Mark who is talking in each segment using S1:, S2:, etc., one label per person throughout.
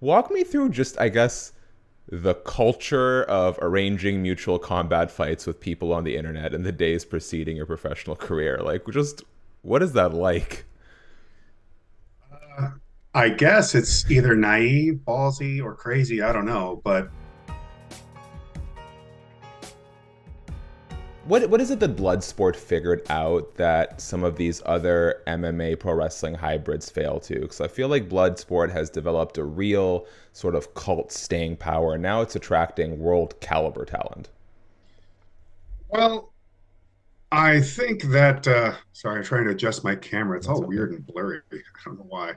S1: Walk me through just, I guess, the culture of arranging mutual combat fights with people on the internet in the days preceding your professional career. Like, just what is that like?
S2: Uh, I guess it's either naive, ballsy, or crazy. I don't know, but
S1: What is it that Bloodsport figured out that some of these other MMA pro wrestling hybrids fail to? Because I feel like Bloodsport has developed a real sort of cult staying power. Now it's attracting world caliber talent.
S2: well, I think that sorry, I'm trying to adjust my camera. It's
S1: That's
S2: all
S1: okay.
S2: weird and blurry. I don't know why.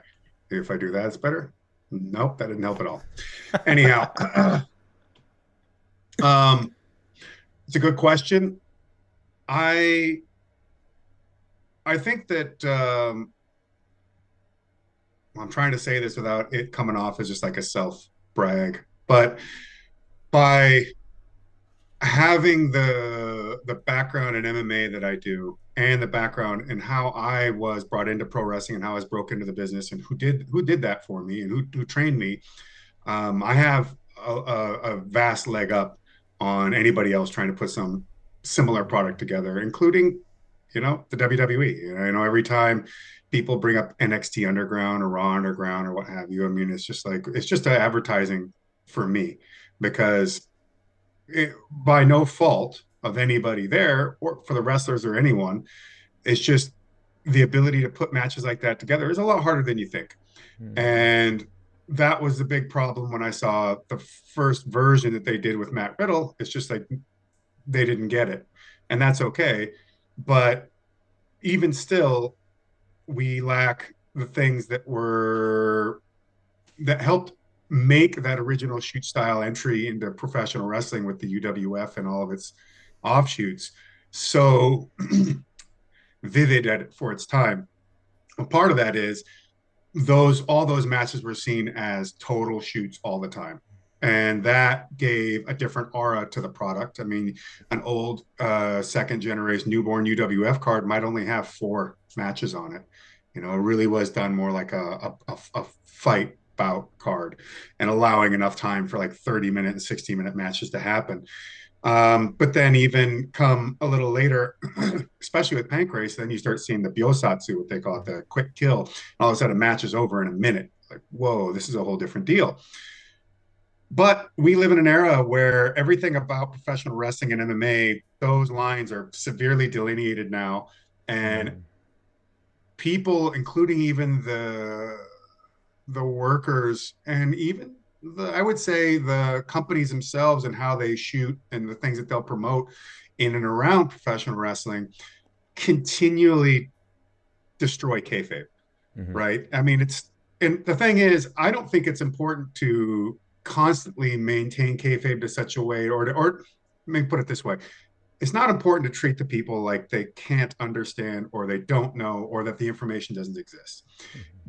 S2: Maybe if I do that, it's better. Nope, that didn't help at all. Anyhow, um, it's a good question. I I think that I'm trying to say this without it coming off as just like a self brag, but by having the background in MMA that I do and the background in how I was brought into pro wrestling and how I was broke into the business and who did that for me and who trained me, I have a vast leg up on anybody else trying to put some similar product together, including the WWE. Every time people bring up NXT Underground or Raw Underground or what have you, I mean, it's just like it's just advertising for me because by no fault of anybody there or for the wrestlers or anyone. It's just the ability to put matches like that together is a lot harder than you think.
S1: Hmm.
S2: And that was the big problem when I saw the first version that they did with Matt Riddle. It's just like they didn't get it. And that's okay. But even still, we lack the things that helped make that original shoot style entry into professional wrestling with the UWF and all of its offshoots so vivid for its time. A part of that is those all those matches were seen as total shoots all the time. And that gave a different aura to the product. I mean, an old second generation newborn UWF card might only have 4 matches on it. It really was done more like a fight bout card and allowing enough time for like 30-minute and 60-minute matches to happen. But then even come a little later, especially with Pancrase, then you start seeing the Biosatsu, what they call it, the quick kill. And all of a sudden, a match is over in a minute. Like, whoa, this is a whole different deal. But we live in an era where everything about professional wrestling and MMA, those lines are severely delineated now. And
S1: Hmm.
S2: people, including even the workers and even I would say the companies themselves and how they shoot and the things that they'll promote in and around professional wrestling continually destroy kayfabe,
S1: Hmm.
S2: right? I mean, and the thing is, I don't think it's important to constantly maintain kayfabe to such a way, or let me put it this way: it's not important to treat the people like they can't understand or they don't know or that the information doesn't exist.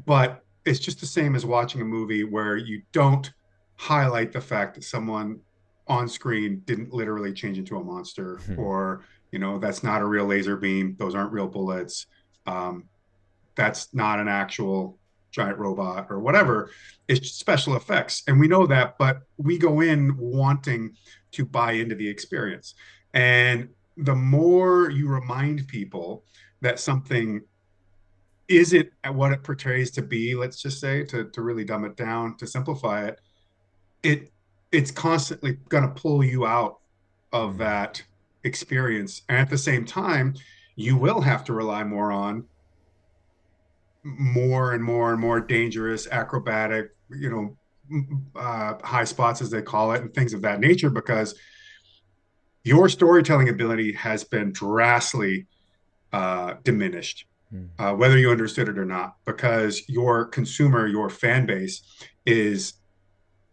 S2: But it's just the same as watching a movie where you don't highlight the fact that someone on screen didn't literally change into a monster or that's not a real laser beam, those aren't real bullets, um, that's not an actual giant robot or whatever. It's special effects and we know that, but we go in wanting to buy into the experience. And the more you remind people that something isn't what it portrays to be, let's just say, to really dumb it down, to simplify it, it it's constantly going to pull you out of that experience. And at the same time, you will have to rely more on more and more and more dangerous acrobatic, high spots as they call it, and things of that nature, because your storytelling ability has been drastically diminished, whether you understood it or not, because your consumer, your fan base, is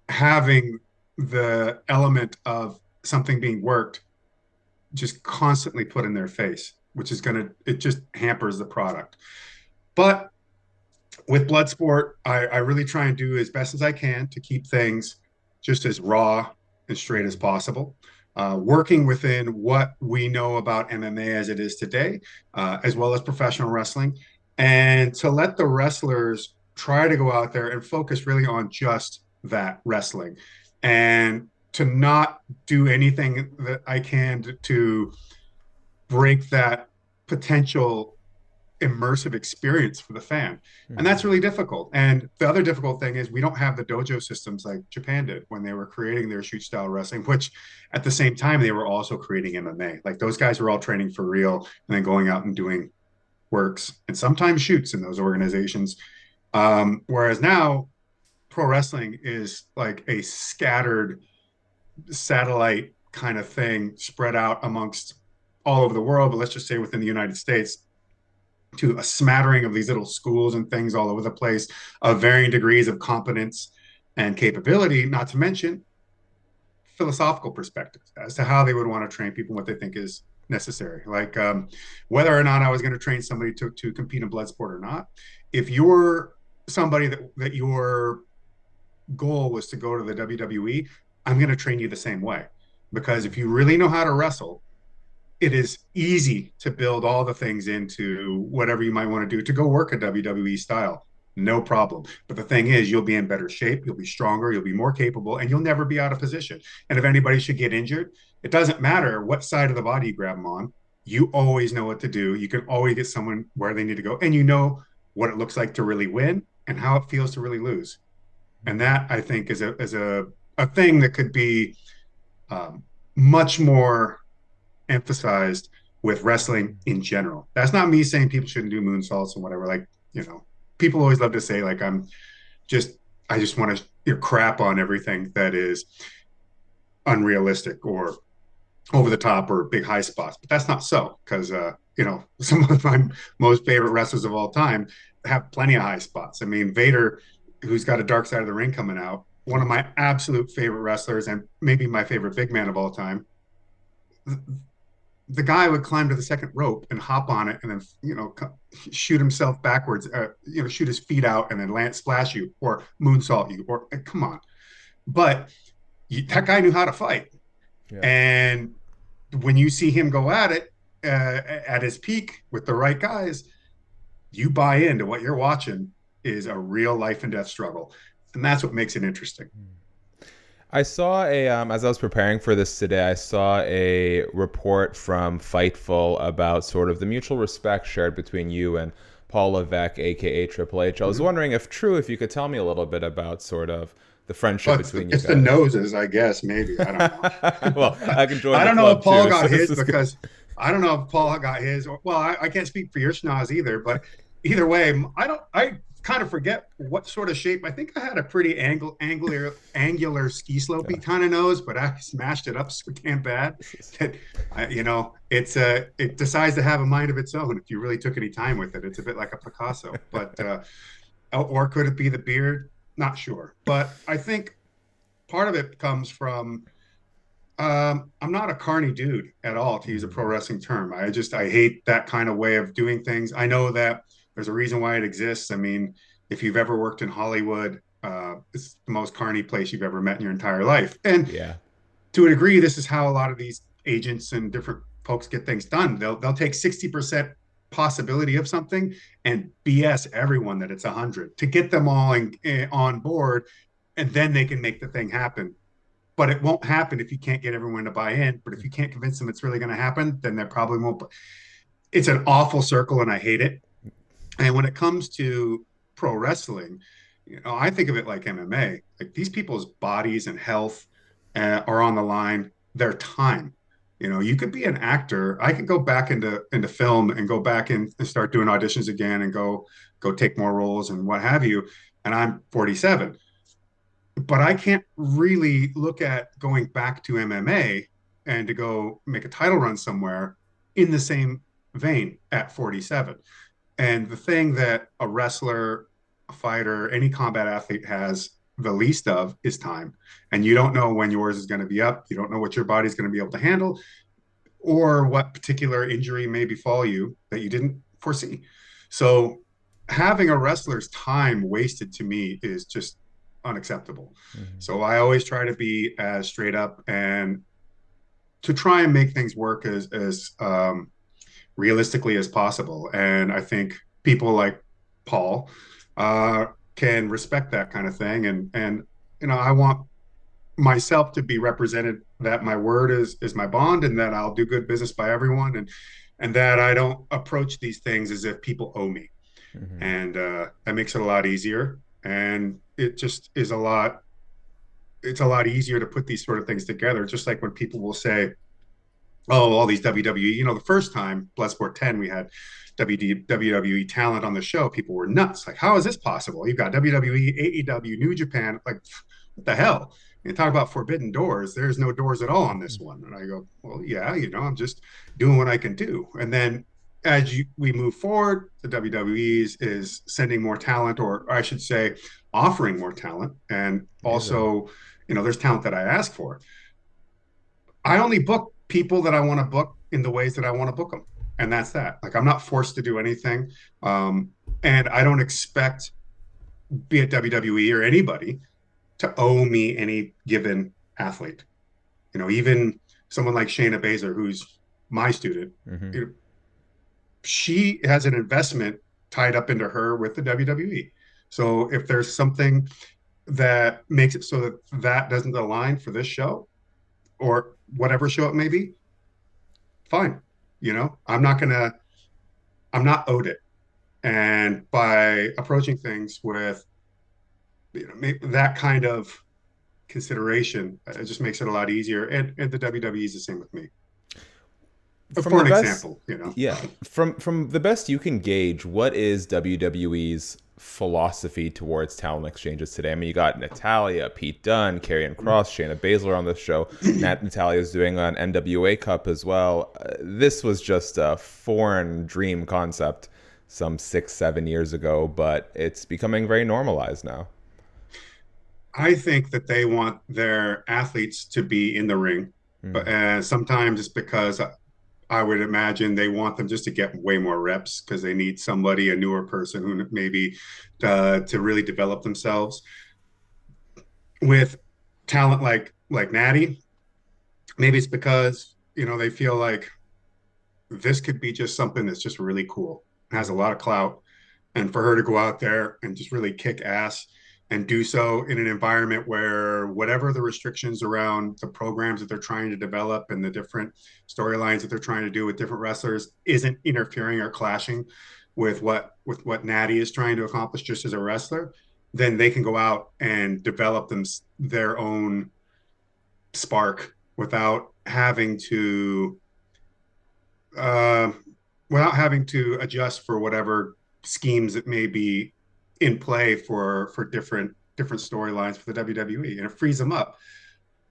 S2: having the element of something being worked just constantly put in their face, which is it just hampers the product. But with Bloodsport, I really try and do as best as I can to keep things just as raw and straight as possible. Working within what we know about MMA as it is today, as well as professional wrestling, and to let the wrestlers try to go out there and focus really on just that wrestling, and to not do anything that I can to break that potential immersive experience for the fan. And that's
S1: Hmm.
S2: really difficult. And the other difficult thing is we don't have the dojo systems like Japan did when they were creating their shoot style wrestling, which at the same time they were also creating MMA. Like those guys were all training for real and then going out and doing works and sometimes shoots in those organizations. Whereas now pro wrestling is like a scattered satellite kind of thing spread out amongst all over the world, but let's just say within the United States, to a smattering of these little schools and things all over the place of varying degrees of competence and capability, not to mention philosophical perspectives as to how they would want to train people, what they think is necessary. Like whether or not I was going to train somebody to compete in blood sport or not, if you're somebody that your goal was to go to the WWE, I'm going to train you the same way. Because if you really know how to wrestle, it is easy to build all the things into whatever you might want to do to go work a WWE style. No problem. But the thing is, you'll be in better shape, you'll be stronger, you'll be more capable, and you'll never be out of position. And if anybody should get injured, it doesn't matter what side of the body you grab them on. You always know what to do. You can always get someone where they need to go, and you know what it looks like to really win and how it feels to really lose. And that I think is a thing that could be um, much more emphasized with wrestling in general. That's not me saying people shouldn't do moonsaults and whatever. Like, people always love to say like just I just want to crap on everything that is unrealistic or over the top or big high spots. But that's not so because some of my most favorite wrestlers of all time have plenty of high spots. I mean, Vader, who's got a dark side of the ring coming out, one of my absolute favorite wrestlers and maybe my favorite big man of all time, the guy would climb to the second rope and hop on it and then shoot himself backwards, shoot his feet out and then land splash you or moonsault you or come on. But that guy knew how to fight.
S1: Yeah.
S2: And when you see him go at it at his peak with the right guys, you buy into what you're watching is a real life and death struggle. And that's what makes it interesting.
S1: I saw as I was preparing for this today, I saw a report from Fightful about sort of the mutual respect shared between you and Paul Levesque, aka Triple H. I was
S2: Mm-hmm.
S1: wondering if you could tell me a little bit about sort of the friendship
S2: Well,
S1: between you
S2: it's the
S1: guys.
S2: noses, I guess. Maybe I don't
S1: Well,
S2: know.
S1: I can join
S2: I
S1: the
S2: don't know if
S1: club
S2: Paul
S1: too, so
S2: got
S1: this
S2: his
S1: is good.
S2: because I don't know if Paul got his. Well, I can't speak for your schnoz either, but either way, I don't. I kind of forget what sort of shape. I think I had a pretty angular ski slopey kind of nose, but I smashed it up so damn bad that it decides to have a mind of its own if you really took any time with it. It's a bit like a Picasso, but or could it be the beard? Not sure, but I think part of it comes from I'm not a carny dude at all, to use a pro
S1: Mhm.
S2: wrestling term. I hate that kind of way of doing things. I know that there's a reason why it exists. I mean, if you've ever worked in Hollywood, it's the most carny place you've ever met in your entire life. And
S1: Yeah.
S2: to a degree, this is how a lot of these agents and different folks get things done. They'll take 60% possibility of something and BS everyone that it's 100 to get them all on board, and then they can make the thing happen. But it won't happen if you can't get everyone to buy in. But if you can't convince them it's really going to happen, then they probably won't. It's an awful circle, and I hate it. And when it comes to pro wrestling, I think of it like MMA. Like these people's bodies and health are on the line. Their time. You could be an actor. I could go back into film and go back in and start doing auditions again and go take more roles and what have you. And I'm 47, but I can't really look at going back to MMA and to go make a title run somewhere in the same vein at 47. And the thing that a wrestler, a fighter, any combat athlete has the least of is time. And you don't know when yours is going to be up. You don't know what your body's going to be able to handle or what particular injury may befall you that you didn't foresee. So having a wrestler's time wasted to me is just unacceptable.
S1: Mhm.
S2: So I always try to be as straight up and to try and make things work as realistically as possible. And I think people like Paul can respect that kind of thing. And I want myself to be represented, that my word is my bond, and that I'll do good business by everyone, and that I don't approach these things as if people owe me.
S1: Hmm.
S2: And that makes it a lot easier. And it just is a lot. It's a lot easier to put these sort of things together. Just like when people will say, "Oh, all these WWE." The first time Bloodsport 10, we had WWE talent on the show. People were nuts. Like, how is this possible? You've got WWE, AEW, New Japan. Like, what the hell? You talk about forbidden doors. There's no doors at all on this one. And I go, well, yeah, I'm just doing what I can do. And then we move forward, the WWE is sending more talent, or I should say, offering more talent. And
S1: Amazing.
S2: also, there's talent that I ask for. I only book people that I want to book in the ways that I want to book them. And that's that. Like, I'm not forced to do anything. And I don't expect, be it WWE or anybody, to owe me any given athlete. Even someone like Shayna Baszler, who's my student,
S1: Hmm.
S2: she has an investment tied up into her with the WWE. So if there's something that makes it so that that doesn't align for this show or whatever show it may be, fine. I'm not owed it. And by approaching things with that kind of consideration, it just makes it a lot easier. And the WWE is the same with me.
S1: From
S2: For
S1: the
S2: an
S1: best,
S2: example.
S1: yeah, from the best you can gauge, what is WWE's philosophy towards talent exchanges today? I mean, you got Natalia, Pete Dunne, Karrion Kross, Shayna Baszler on the show. Natalia's doing an NWA Cup as well. This was just a foreign dream concept some 6, 7 years ago, but it's becoming very normalized now.
S2: I think that they want their athletes to be in the ring, but
S1: Mm,
S2: sometimes it's because I would imagine they want them just to get way more reps because they need somebody, a newer person who maybe to really develop themselves. With talent like Natty, maybe it's because they feel like this could be just something that's just really cool, has a lot of clout, and for her to go out there and just really kick ass and do so in an environment where whatever the restrictions around the programs that they're trying to develop and the different storylines that they're trying to do with different wrestlers isn't interfering or clashing with what Natty is trying to accomplish just as a wrestler, then they can go out and develop their own spark uh, without having to adjust for whatever schemes that may be in play for different storylines for the WWE, and it frees them up.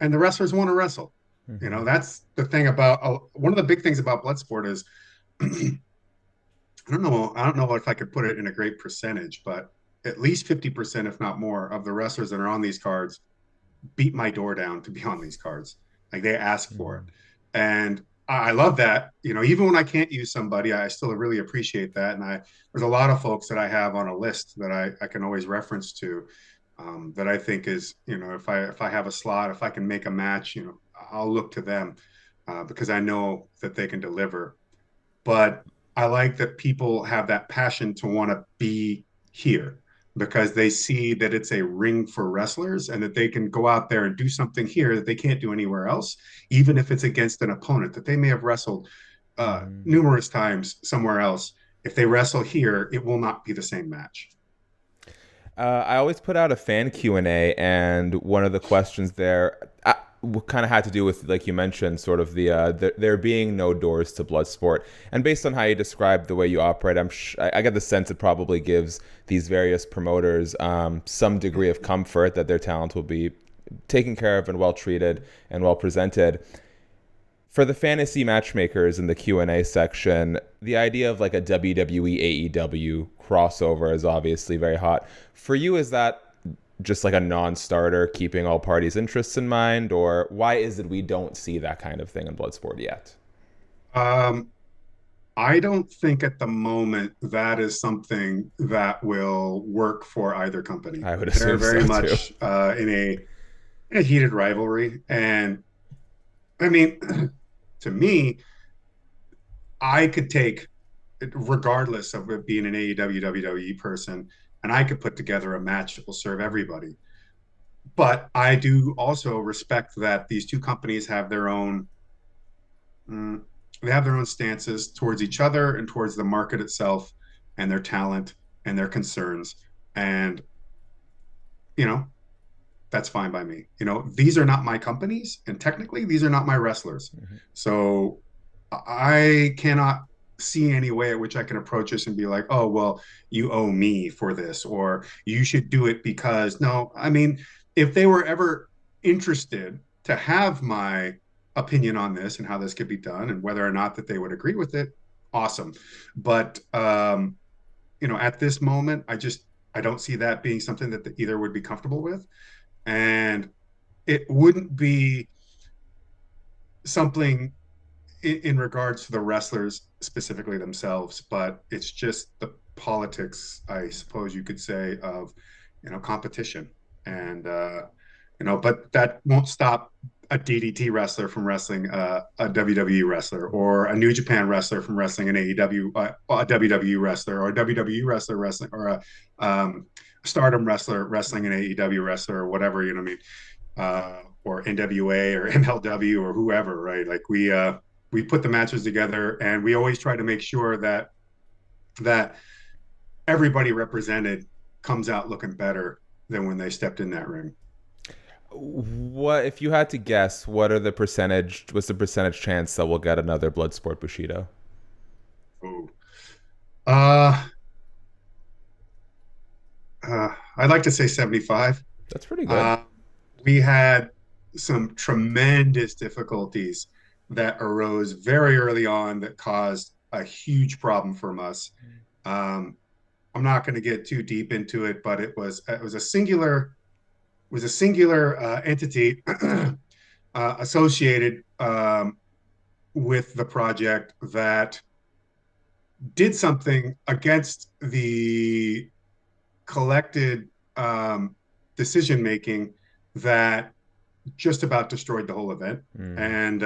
S2: And the wrestlers want to wrestle.
S1: mhm.
S2: That's the thing about one of the big things about Bloodsport is I don't know if I could put it in a great percentage, but at least 50%, if not more, of the wrestlers that are on these cards beat my door down to be on these cards. Like, they ask for it.
S1: Mm.
S2: And I love that. Even when I can't use somebody, I still really appreciate that. And there's a lot of folks that I have on a list that I can always reference to, that I think is, if I have a slot, if I can make a match, I'll look to them, because I know that they can deliver. But I like that people have that passion to want to be here because they see that it's a ring for wrestlers and that they can go out there and do something here that they can't do anywhere else, even if it's against an opponent that they may have wrestled
S1: Mhm.
S2: numerous times somewhere else. If they wrestle here, it will not be the same match.
S1: I always put out a fan Q&A, and one of the questions there kind of had to do with, like you mentioned, sort of there being no doors to Bloodsport. And based on how you describe the way you operate, I get the sense it probably gives these various promoters some degree of comfort that their talent will be taken care of and well treated and well presented. For the fantasy matchmakers in the Q&A section, the idea of like a WWE AEW crossover is obviously very hot. For you, is that just like a non-starter, keeping all parties' interests in mind, or why is it we don't see that kind of thing in Bloodsport yet?
S2: Um, I don't think at the moment that is something that will work for either company.
S1: I would
S2: They're
S1: assume
S2: very
S1: so too.
S2: much in a heated rivalry, and I mean, to me, I could take, regardless of it being an AEW WWE person, and I could put together a match that will serve everybody. But I do also respect that these two companies have their own mm, they have their own stances towards each other and towards the market itself and their talent and their concerns. And you know, that's fine by me. These are not my companies, and technically, these are not my wrestlers.
S1: Mhm.
S2: So I cannot see any way at which I can approach this and be like, oh, well, you owe me for this, or you should do it because no, I mean, if they were ever interested to have my opinion on this and how this could be done and whether or not that they would agree with it, awesome. But at this moment, I don't see that being something that either would be comfortable with. And it wouldn't be something in regards to the wrestlers specifically themselves, but it's just the politics, I suppose you could say, of competition. And but that won't stop a DDT wrestler from wrestling a WWE wrestler, or a New Japan wrestler from wrestling an AEW, a WWE wrestler, or a WWE wrestler wrestling, or um, Stardom wrestler wrestling an AEW wrestler, or whatever, you know what I mean? Or NWA or MLW or whoever, right? Like we put the matches together, and we always try to make sure that everybody represented comes out looking better than when they stepped in that ring.
S1: What if you had to guess? What's the percentage chance that we'll get another Bloodsport Bushido?
S2: Ooh. Uh, I'd like to say 75.
S1: That's pretty good.
S2: Uh, we had some tremendous difficulties that arose very early on that caused a huge problem for us. Um, I'm not going to get too deep into it, but it was a singular entity associated with the project that did something against the collected decision making that just about destroyed the whole event.
S1: Mm.
S2: And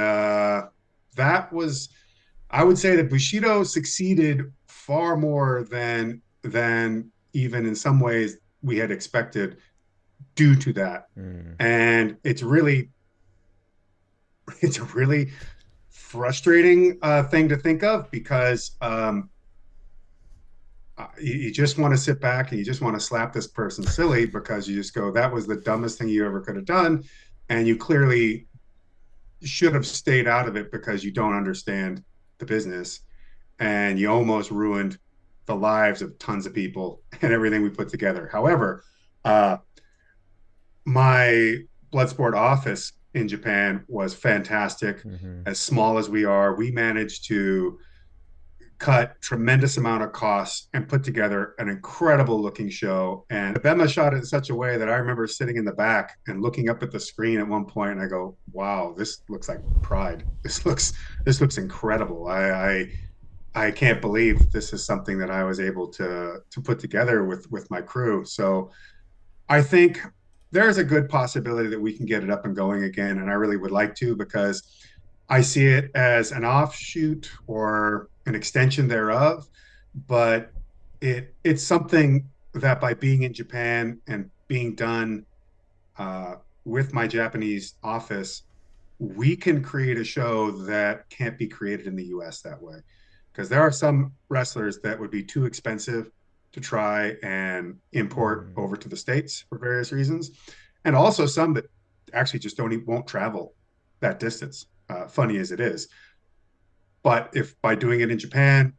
S2: that was, I would say that Bushido succeeded far more than even in some ways we had expected due to that.
S1: Mm.
S2: And it's a really frustrating thing to think of because you just want to sit back and you just want to slap this person silly because you just go, that was the dumbest thing you ever could have done. And you clearly should have stayed out of it because you don't understand the business, and you almost ruined the lives of tons of people and everything we put together. However, uh, my Bloodsport office in Japan was fantastic.
S1: Hmm.
S2: As small as we are, we managed to cut tremendous amount of costs and put together an incredible looking show. And Bema shot it in such a way that I remember sitting in the back and looking up at the screen at one point, and I go, "Wow, this looks like Pride. This looks incredible. I can't believe this is something that I was able to put together with my crew." So I think there's a good possibility that we can get it up and going again, and I really would like to because I see it as an offshoot or an extension thereof, but it's something that by being in Japan and being done with my Japanese office, we can create a show that can't be created in the US that way. Because there are some wrestlers that would be too expensive to try and import
S1: Mm.
S2: over to the States for various reasons. And also some that actually just won't travel that distance, funny as it is. But if by doing it in Japan,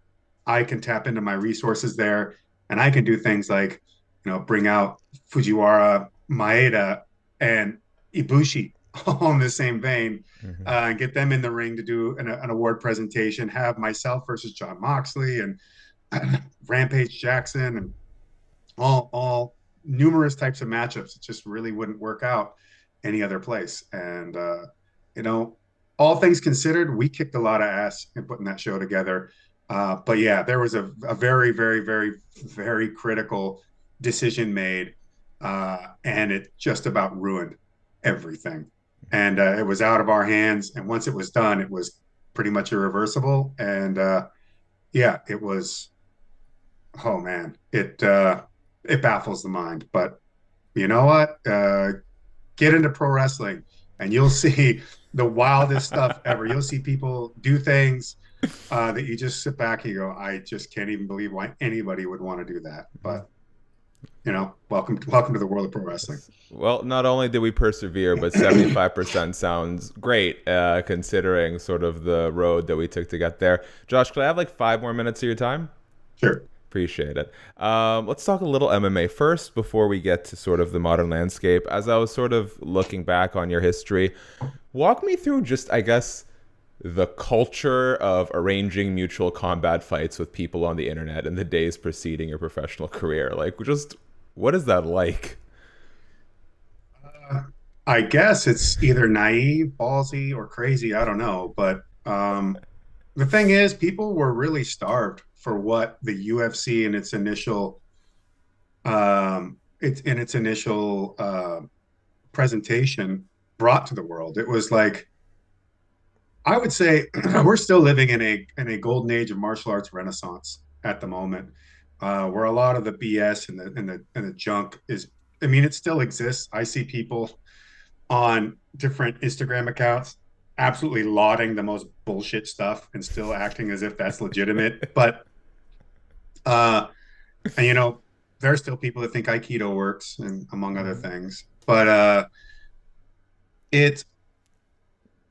S2: I can tap into my resources there, and I can do things like, bring out Fujiwara, Maeda, and Ibushi all in the same vein,
S1: Hmm.
S2: and get them in the ring to do an award presentation, have myself versus Jon Moxley and Rampage Jackson, and all numerous types of matchups. It just really wouldn't work out any other place. And you know, all things considered, we kicked a lot of ass in putting that show together. But yeah, there was a very, very, very, very critical decision made, and it just about ruined everything. And it was out of our hands. And once it was done, it was pretty much irreversible. And yeah, it was. Oh man, it baffles the mind. But you know what? get into pro wrestling, and you'll see the wildest stuff ever. You'll see people do things that you just sit back and you go, I just can't even believe why anybody would want to do that. But welcome to the world of pro wrestling.
S1: Well, not only did we persevere, but 75% sounds great, considering sort of the road that we took to get there. Josh, could I have like 5 more minutes of your time?
S2: Sure.
S1: Appreciate it. Let's talk a little MMA first before we get to sort of the modern landscape. As I was sort of looking back on your history, walk me through just, I guess, the culture of arranging mutual combat fights with people on the internet in the days preceding your professional career. Like, just what is that like?
S2: I guess it's either naive, ballsy, or crazy. I don't know. But the thing is, people were really starved for what the UFC in its initial presentation brought to the world. It was like, I would say we're still living in a golden age of martial arts renaissance at the moment, where a lot of the BS and the junk is. I mean, it still exists. I see people on different Instagram accounts absolutely lauding the most bullshit stuff and still acting as if that's legitimate. But uh, and there are still people that think Aikido works, and among other things. But it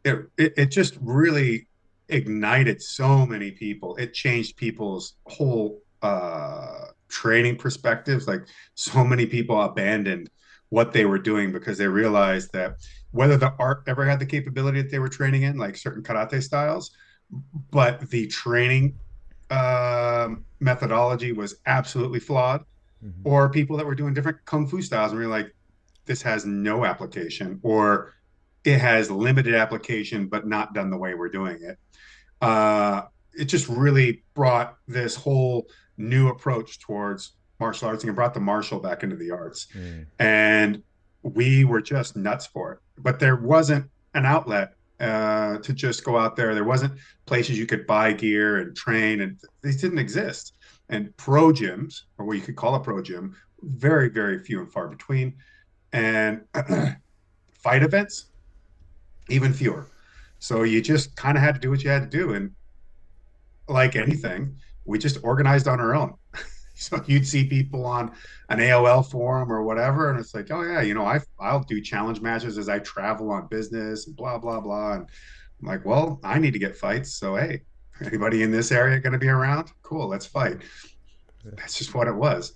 S2: it just really ignited so many people. It changed people's whole training perspectives. Like, so many people abandoned what they were doing because they realized that whether the art ever had the capability that they were training in, like certain karate styles, but the training methodology was absolutely flawed,
S1: Mm-hmm.
S2: or people that were doing different kung fu styles and we are like, this has no application, or it has limited application, but not done the way we're doing it. It just really brought this whole new approach towards martial arts and brought the martial back into the arts.
S1: Mm.
S2: And we were just nuts for it. But there wasn't an outlet to just go out there. There wasn't places you could buy gear and train, and these didn't exist. And pro gyms, or what you could call a pro gym, very, very few and far between. And fight events, even fewer. So you just kind of had to do what you had to do. And like anything, we just organized on our own. So you'd see people on an AOL forum or whatever, and it's like, oh yeah, I'll do challenge matches as I travel on business and blah blah blah. And I'm like, well, I need to get fights, so hey, anybody in this area going to be around? Cool, let's fight. That's just what it was.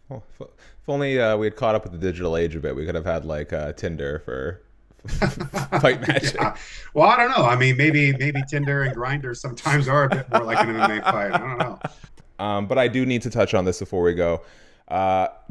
S1: Well, if only we had caught up with the digital age a bit, we could have had like Tinder for fight matching.
S2: Yeah. Well, I don't know. I mean, maybe Tinder and Grindr sometimes are a bit more like an MMA fight. I don't know.
S1: But I do need to touch on this before we go.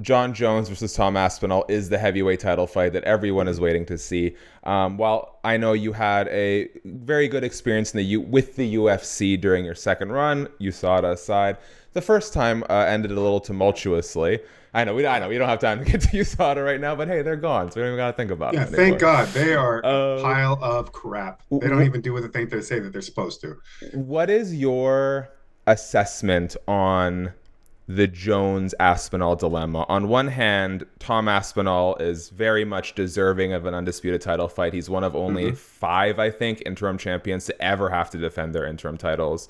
S1: Jon Jones versus Tom Aspinall is the heavyweight title fight that everyone is waiting to see. While I know you had a very good experience with the UFC during your second run, USADA aside, the first time ended a little tumultuously. I know we don't have time to get to USADA right now, but hey, they're gone, so we don't even got to think about it anymore.
S2: Thank God. They are a pile of crap. They don't even do what they say that they're supposed to.
S1: What is your assessment on the Jones Aspinall dilemma? On one hand, Tom Aspinall is very much deserving of an undisputed title fight. He's one of only 5, I think, interim champions to ever have to defend their interim titles.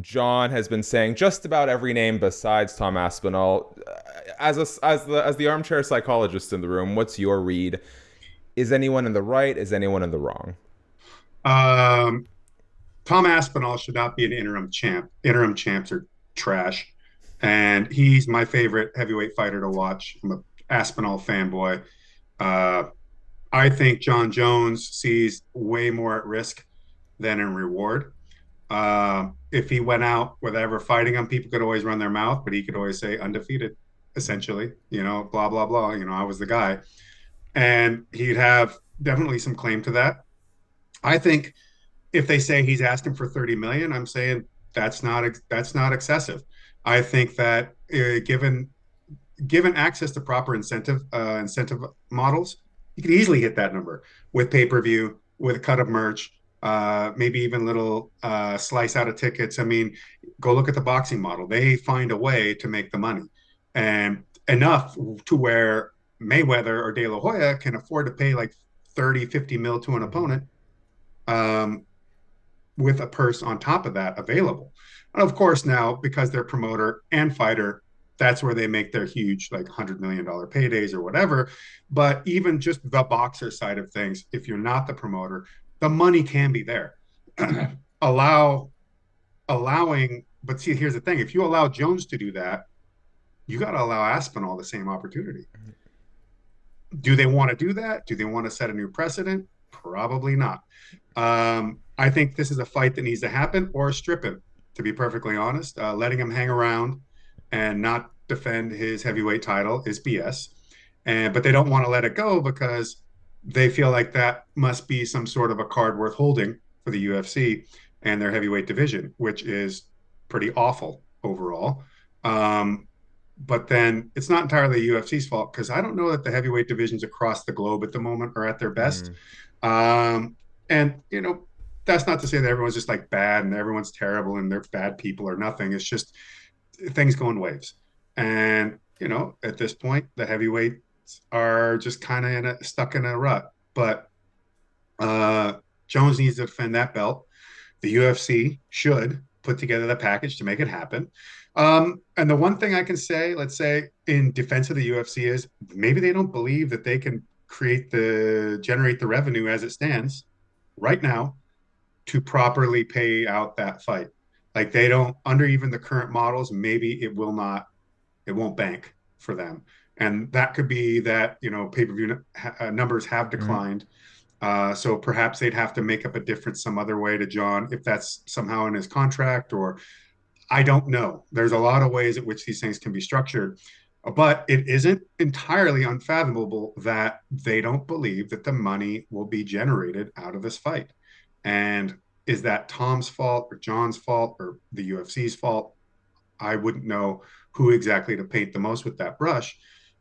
S1: Jon has been saying just about every name besides Tom Aspinall. As the armchair psychologist in the room, what's your read? Is anyone in the right? Is anyone in the wrong?
S2: Tom Aspinall should not be an interim champ. Interim champs are trash. And he's my favorite heavyweight fighter to watch. I'm an Aspinall fanboy. I think Jon Jones sees way more at risk than in reward. If he went out without fighting him, people could always run their mouth, but he could always say undefeated, essentially, blah, blah, blah. I was the guy. And he'd have definitely some claim to that. I think if they say he's asking for 30 million, I'm saying that's not excessive. I think that given access to proper incentive models, you could easily hit that number with pay-per-view, with a cut of merch, maybe even little slice out of tickets. I mean, go look at the boxing model. They find a way to make the money, and enough to where Mayweather or De La Hoya can afford to pay like 30, 50 mil to an
S1: Mm-hmm.
S2: opponent, um, with a purse on top of that available. And of course, now because they're promoter and fighter, that's where they make their huge, like $100 million paydays or whatever. But even just the boxer side of things, if you're not the promoter, the money can be there. Allow allowing, but see, here's the thing: if you allow Jones to do that, you got to allow Aspinall the same opportunity. Do they want to do that? Do they want to set a new precedent? Probably not. I think this is a fight that needs to happen or strip him, to be perfectly honest. Letting him hang around and not defend his heavyweight title is BS. But they don't want to let it go because they feel like that must be some sort of a card worth holding for the UFC and their heavyweight division, which is pretty awful overall. But then it's not entirely UFC's fault because I don't know that the heavyweight divisions across the globe at the moment are at their best.
S1: Mm-hmm.
S2: And that's not to say that everyone's just like bad and everyone's terrible and they're bad people or nothing. It's just things go in waves. And at this point, the heavyweights are just kind of stuck in a rut. But uh, Jones needs to defend that belt. The UFC should put together the package to make it happen. And the one thing I can say, let's say in defense of the UFC, is maybe they don't believe that they can generate the revenue as it stands right now to properly pay out that fight. Like they don't, under even the current models, maybe it won't bank for them. And that could be that, pay-per-view numbers have declined. So perhaps they'd have to make up a difference some other way to Jon if that's somehow in his contract, or I don't know. There's a lot of ways at which these things can be structured, but it isn't entirely unfathomable that they don't believe that the money will be generated out of this fight. And is that Tom's fault or Jon's fault or the UFC's fault? I wouldn't know who exactly to paint the most with that brush,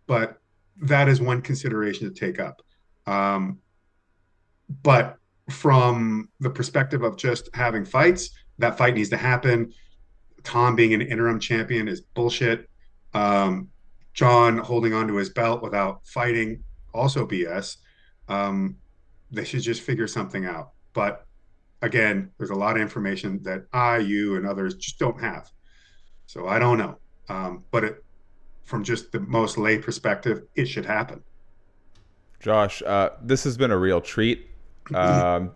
S2: but that is one consideration to take up. But from the perspective of just having fights, that fight needs to happen. Tom being an interim champion is bullshit. Um, Jon holding onto his belt without fighting, also BS. Um, they should just figure something out. But again, there's a lot of information that you, and others just don't have. So I don't know. But from just the most lay perspective, it should happen.
S1: Josh, this has been a real treat. Um,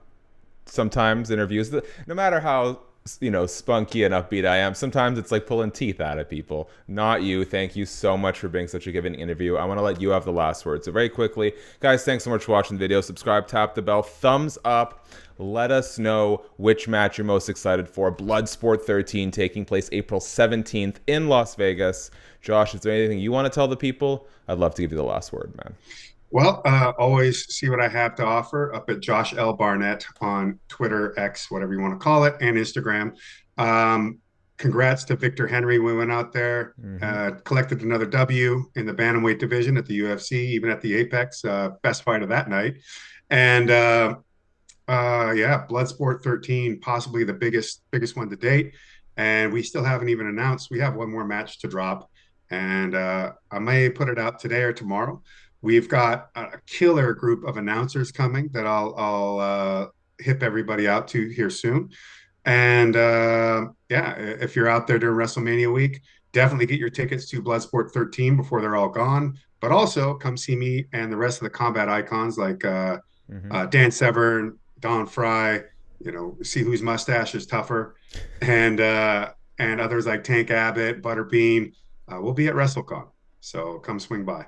S1: Sometimes interviews, no matter how spunky and upbeat I am, sometimes it's like pulling teeth out of people. Not you. Thank you so much for being such a giving interview. I want to let you have the last word. So very quickly, guys, thanks so much for watching the video. Subscribe, tap the bell, thumbs up. Let us know which match you're most excited for. Bloodsport 13 taking place April 17th in Las Vegas. Josh, is there anything you want to tell the people? I'd love to give you the last word, man.
S2: Well, always see what I have to offer up at Josh L. Barnett on Twitter, X, whatever you want to call it, and Instagram. Congrats to Victor Henry. We went out there, collected another W in the bantamweight division at the UFC, even at the Apex, best fight of that night. And yeah, Bloodsport 13, possibly the biggest one to date. And we still haven't even announced. We have one more match to drop, and I may put it out today or tomorrow. We've got a killer group of announcers coming that I'll hip everybody out to here soon. And yeah, if you're out there during WrestleMania week, definitely get your tickets to Bloodsport 13 before they're all gone. But also come see me and the rest of the combat icons like Dan Severn, Don Fry, see whose mustache is tougher, and others like Tank Abbott, Butterbean. We'll be at WrestleCon, so come swing by.